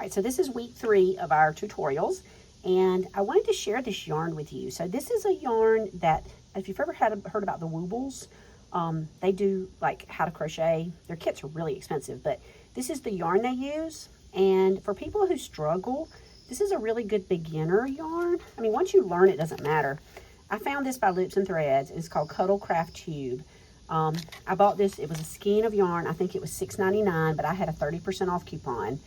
right, so this is week 3 of our tutorials, and I wanted to share this yarn with you. So this is a yarn that, if you've ever heard about the Woobles, they do like how to crochet. Their kits are really expensive, but this is the yarn they use. And for people who struggle, this is a really good beginner yarn. I mean, once you learn, it doesn't matter. I found this by Loops and Threads, and it's called Cuddle Craft Tube. I bought this, it was a skein of yarn. I think it was $6.99, but I had a 30% off coupon.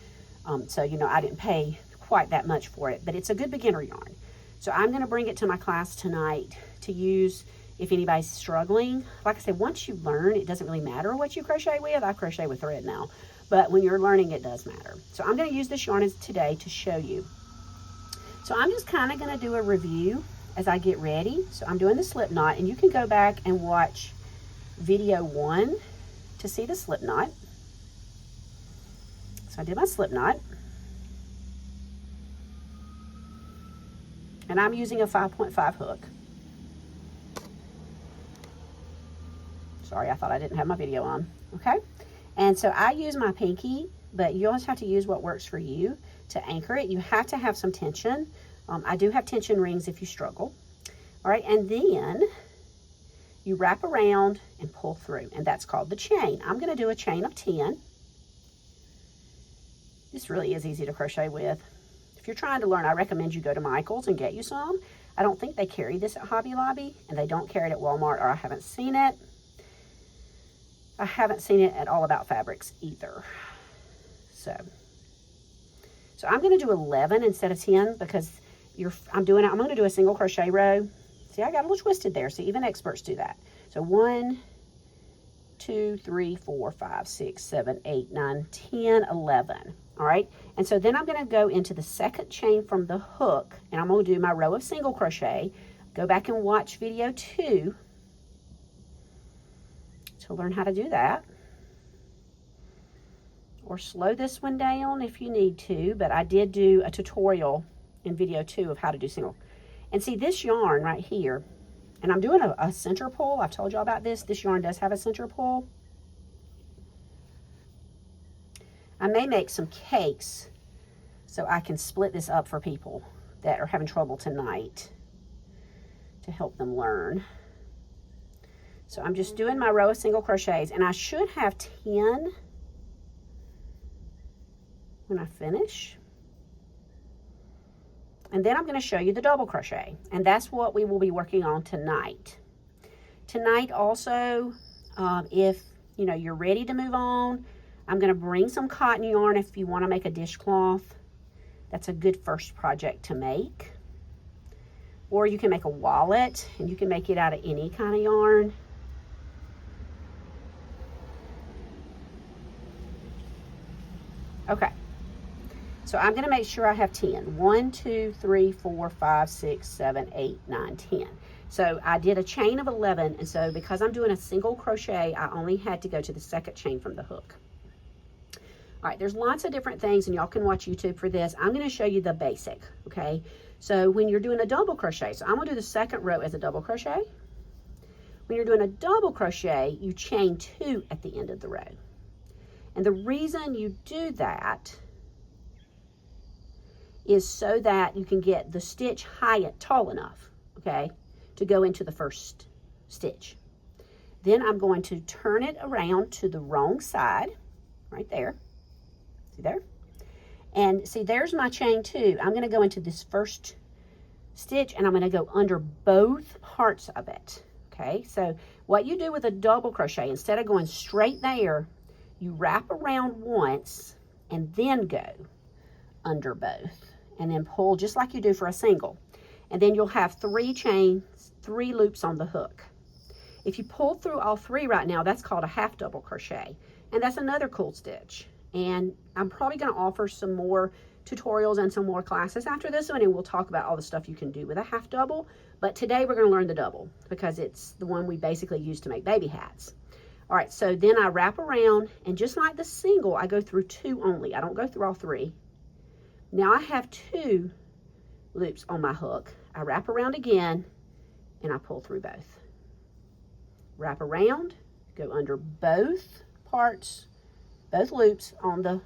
So, you know, I didn't pay quite that much for it, but it's a good beginner yarn. So I'm going to bring it to my class tonight to use if anybody's struggling. Like I said, once you learn, it doesn't really matter what you crochet with. I crochet with thread now, but when you're learning, it does matter. So I'm going to use this yarn today to show you. So I'm just kind of going to do a review as I get ready. So I'm doing the slip knot, and you can go back and watch video 1 to see the slip knot. So I did my slip knot, and I'm using a 5.5 hook. Sorry, I thought I didn't have my video on. Okay, and so I use my pinky, but you always have to use what works for you to anchor it. You have to have some tension. I do have tension rings if you struggle. All right, and then you wrap around and pull through, and that's called the chain. I'm going to do a chain of 10. This really is easy to crochet with. If you're trying to learn, I recommend you go to Michael's and get you some. I don't think they carry this at Hobby Lobby, and they don't carry it at Walmart, or I haven't seen it. I haven't seen it at All About Fabrics either. So I'm going to do 11 instead of 10 because I'm going to do a single crochet row. See, I got a little twisted there. So even experts do that. So 1, 2, 3, 4, 5, 6, 7, 8, 9, 10, 11. All right. And so then I'm going to go into the second chain from the hook, and I'm going to do my row of single crochet. Go back and watch video 2 to learn how to do that. Or slow this one down if you need to, but I did do a tutorial in video 2 of how to do single. And see this yarn right here, and I'm doing a center pull. I've told y'all about this. This yarn does have a center pull. I may make some cakes so I can split this up for people that are having trouble tonight to help them learn. So I'm just doing my row of single crochets, and I should have 10 when I finish. And then I'm going to show you the double crochet, and that's what we will be working on tonight. Tonight also, if you know you're ready to move on, I'm going to bring some cotton yarn if you want to make a dishcloth. That's a good first project to make. Or you can make a wallet, and you can make it out of any kind of yarn. Okay. So I'm going to make sure I have 10. 1, 2, 3, 4, 5, 6, 7, 8, 9, 10. So I did a chain of 11, and so because I'm doing a single crochet, I only had to go to the second chain from the hook. All right, there's lots of different things, and y'all can watch YouTube for this. I'm going to show you the basic, okay? So when you're doing a double crochet, so I'm going to do the second row as a double crochet. When you're doing a double crochet, you chain 2 at the end of the row. And the reason you do that is so that you can get the stitch tall enough, okay, to go into the first stitch. Then I'm going to turn it around to the wrong side, right there. See there? And see, there's my chain 2. I'm going to go into this first stitch, and I'm going to go under both parts of it, okay? So what you do with a double crochet, instead of going straight there, you wrap around once and then go under both, and then pull just like you do for a single. And then you'll have 3 chains, 3 loops on the hook. If you pull through all 3 right now, that's called a half double crochet, and that's another cool stitch. And I'm probably going to offer some more tutorials and some more classes after this one, and we'll talk about all the stuff you can do with a half double. But today we're going to learn the double because it's the one we basically use to make baby hats. All right, so then I wrap around, and just like the single, I go through 2 only. I don't go through all 3. Now I have 2 loops on my hook. I wrap around again, and I pull through both. Wrap around, go under both parts, both loops on the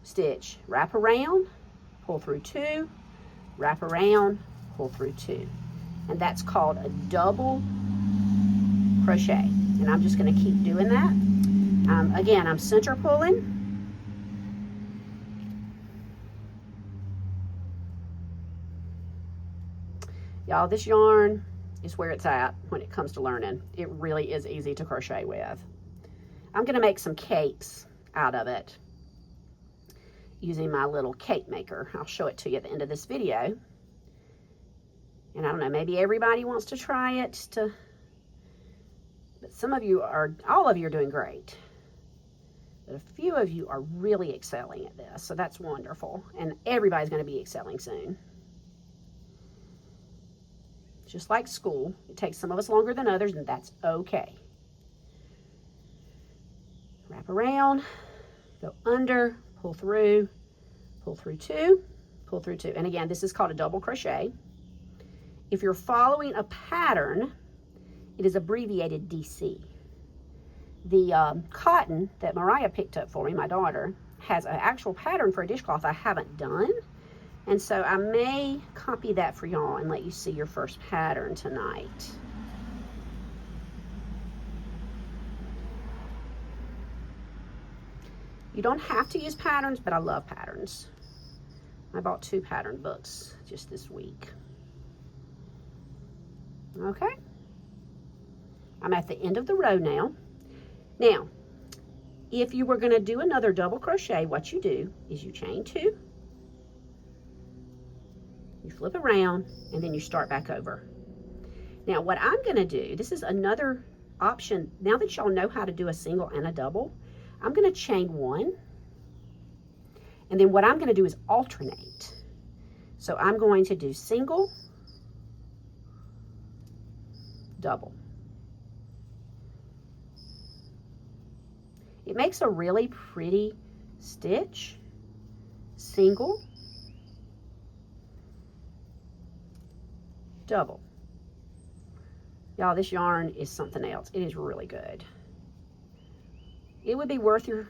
stitch, wrap around, pull through 2, wrap around, pull through 2. And that's called a double crochet. And I'm just going to keep doing that. Again, I'm center pulling. Y'all, this yarn is where it's at when it comes to learning. It really is easy to crochet with. I'm going to make some cakes out of it using my little cake maker. I'll show it to you at the end of this video. And I don't know, maybe everybody wants to try it, but some of you are, all of you are doing great. But a few of you are really excelling at this, so that's wonderful. And everybody's going to be excelling soon. Just like school, it takes some of us longer than others, and that's okay. Wrap around, go under, pull through 2, pull through 2. And again, this is called a double crochet. If you're following a pattern, it is abbreviated DC. The cotton that Mariah picked up for me, my daughter, has an actual pattern for a dishcloth I haven't done. And so I may copy that for y'all and let you see your first pattern tonight. You don't have to use patterns, but I love patterns. I bought 2 pattern books just this week. Okay. I'm at the end of the row now. Now, if you were going to do another double crochet, what you do is you chain 2. You flip around, and then you start back over. Now, what I'm going to do, this is another option. Now that y'all know how to do a single and a double, I'm going to chain 1. And then what I'm going to do is alternate. So I'm going to do single, double. It makes a really pretty stitch. Single, double. Y'all, this yarn is something else. It is really good. It would be worth your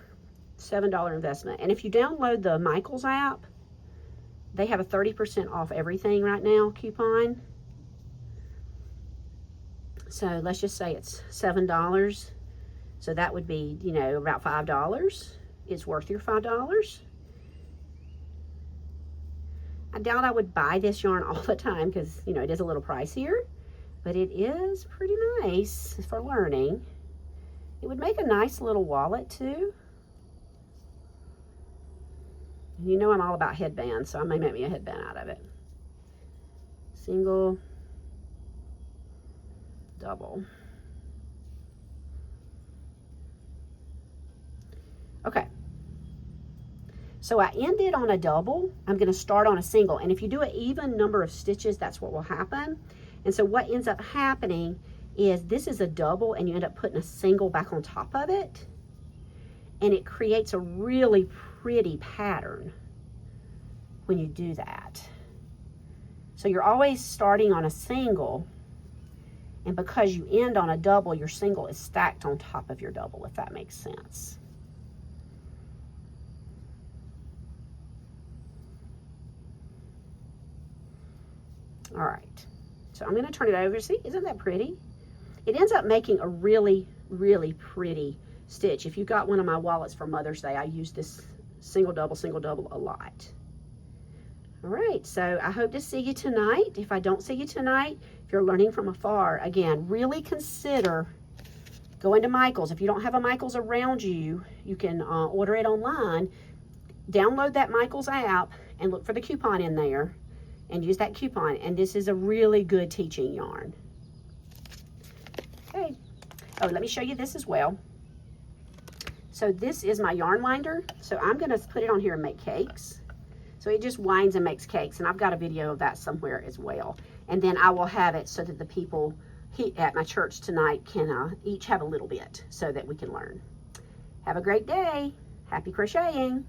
$7 investment. And if you download the Michaels app, they have a 30% off everything right now coupon. So let's just say it's $7. So that would be, you know, about $5. It's worth your $5. I doubt I would buy this yarn all the time because, you know, it is a little pricier, but it is pretty nice for learning. It would make a nice little wallet too. You know I'm all about headbands, so I may make me a headband out of it. Single, double. Okay. So I ended on a double. I'm going to start on a single. And if you do an even number of stitches, that's what will happen. And so what ends up happening is this is a double and you end up putting a single back on top of it. And it creates a really pretty pattern when you do that. So you're always starting on a single. And because you end on a double, your single is stacked on top of your double, if that makes sense. All right, so I'm going to turn it over. See, isn't that pretty? It ends up making a really, really pretty stitch. If you got one of my wallets for Mother's Day, I use this single double a lot. All right, so I hope to see you tonight. If I don't see you tonight, if you're learning from afar, again, really consider going to Michaels. If you don't have a Michaels around you, you can order it online. Download that Michaels app and look for the coupon in there. And use that coupon, and this is a really good teaching yarn. Okay. Oh, let me show you this as well. So this is my yarn winder. So I'm going to put it on here and make cakes. So it just winds and makes cakes, and I've got a video of that somewhere as well. And then I will have it so that the people at my church tonight can each have a little bit so that we can learn. Have a great day. Happy crocheting.